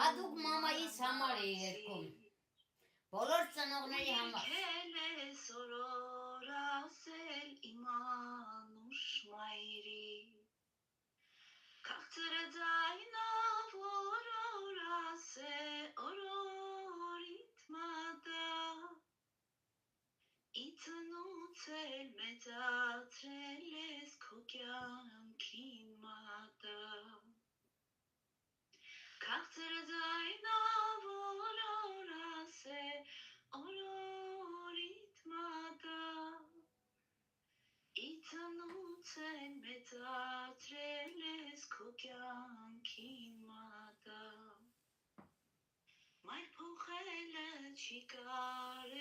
Հատուկ մամայիս համար է երգում, բոլոր ծնողների համար։ Իտնուց էլ մեծացրել ես քո կյանքի մատը Քաղցր ձայնով օր ասե օրորիդ մատը Իտնուց էլ մեծացրել ես քո կյանքի մատը Մայր փոխելը չի կարել